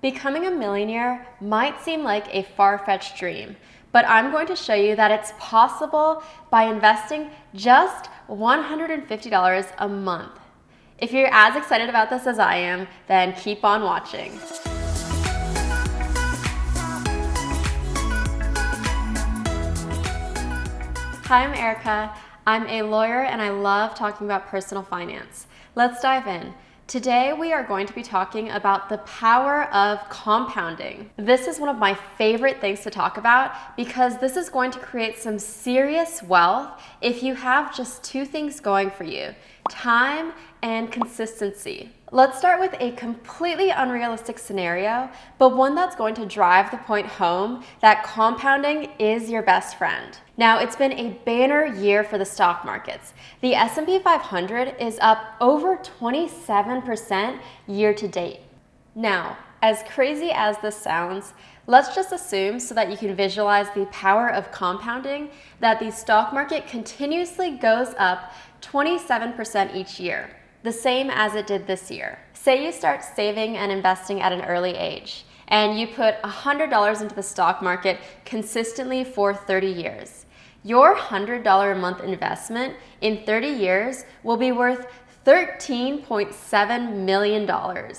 Becoming a millionaire might seem like a far-fetched dream, but I'm going to show you that it's possible by investing just $150 a month. If you're as excited about this as I am, then keep on watching. Hi, I'm Erika. I'm a lawyer and I love talking about personal finance. Let's dive in. Today we are going to be talking about the power of compounding. This is one of my favorite things to talk about because this is going to create some serious wealth if you have just two things going for you: time and consistency. Let's start with a completely unrealistic scenario, but one that's going to drive the point home that compounding is your best friend. Now, it's been a banner year for the stock markets. The S&P 500 is up over 27% year to date. Now, as crazy as this sounds, let's just assume, so that you can visualize the power of compounding, that the stock market continuously goes up 27% each year, the same as it did this year. Say you start saving and investing at an early age, and you put $100 into the stock market consistently for 30 years. Your $100 a month investment in 30 years will be worth $13.7 million.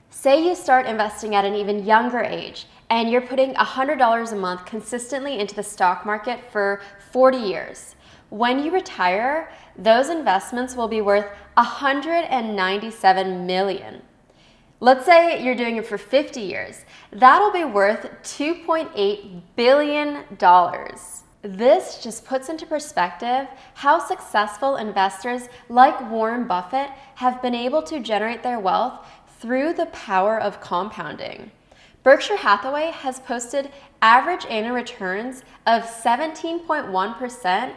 Say you start investing at an even younger age, and you're putting $100 a month consistently into the stock market for 40 years. When you retire, those investments will be worth $197 million. Let's say you're doing it for 50 years. That'll be worth $2.8 billion. This just puts into perspective how successful investors like Warren Buffett have been able to generate their wealth through the power of compounding. Berkshire Hathaway has posted average annual returns of 17.1%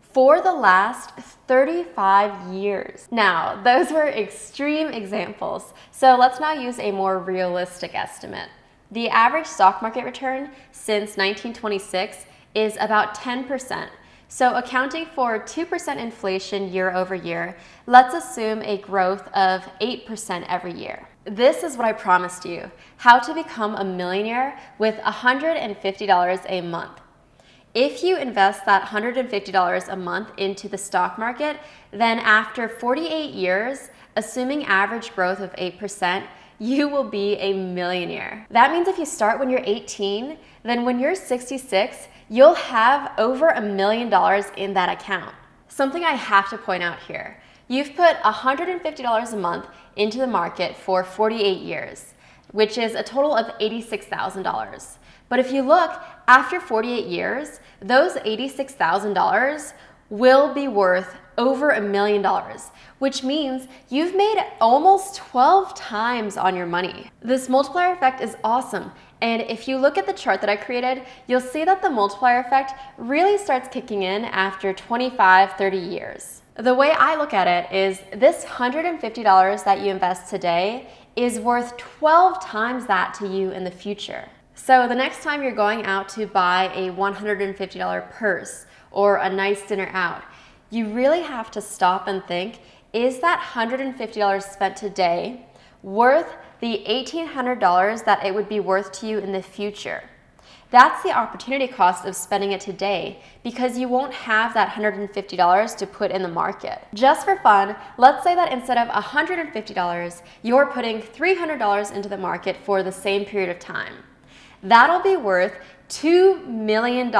for the last 35 years. Now, those were extreme examples, so let's now use a more realistic estimate. The average stock market return since 1926 is about 10%. So accounting for 2% inflation year over year, let's assume a growth of 8% every year. This is what I promised you: how to become a millionaire with $150 a month. If you invest that $150 a month into the stock market, then after 48 years, assuming average growth of 8%, you will be a millionaire. That means if you start when you're 18, then when you're 66, you'll have over $1 million in that account. Something I have to point out here: you've put $150 a month into the market for 48 years, which is a total of $86,000. But if you look, after 48 years, those $86,000 will be worth over $1 million, which means you've made almost 12 times on your money. This multiplier effect is awesome. And if you look at the chart that I created, you'll see that the multiplier effect really starts kicking in after 25, 30 years. The way I look at it is this $150 that you invest today is worth 12 times that to you in the future. So the next time you're going out to buy a $150 purse or a nice dinner out, you really have to stop and think, is that $150 spent today worth the $1,800 that it would be worth to you in the future? That's the opportunity cost of spending it today, because you won't have that $150 to put in the market. Just for fun, let's say that instead of $150, you're putting $300 into the market for the same period of time. That'll be worth $2 million.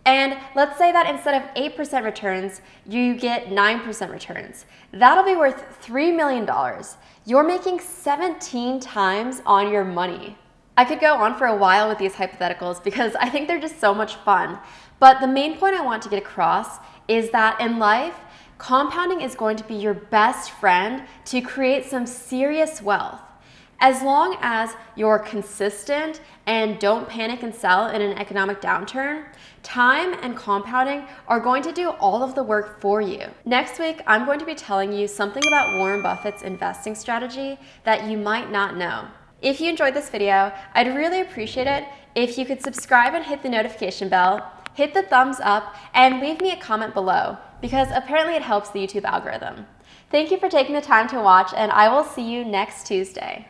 And let's say that instead of 8% returns, you get 9% returns. That'll be worth $3 million. You're making 17 times on your money. I could go on for a while with these hypotheticals because I think they're just so much fun. But the main point I want to get across is that in life, compounding is going to be your best friend to create some serious wealth. As long as you're consistent and don't panic and sell in an economic downturn, time and compounding are going to do all of the work for you. Next week, I'm going to be telling you something about Warren Buffett's investing strategy that you might not know. If you enjoyed this video, I'd really appreciate it if you could subscribe and hit the notification bell, hit the thumbs up, and leave me a comment below, because apparently it helps the YouTube algorithm. Thank you for taking the time to watch, and I will see you next Tuesday.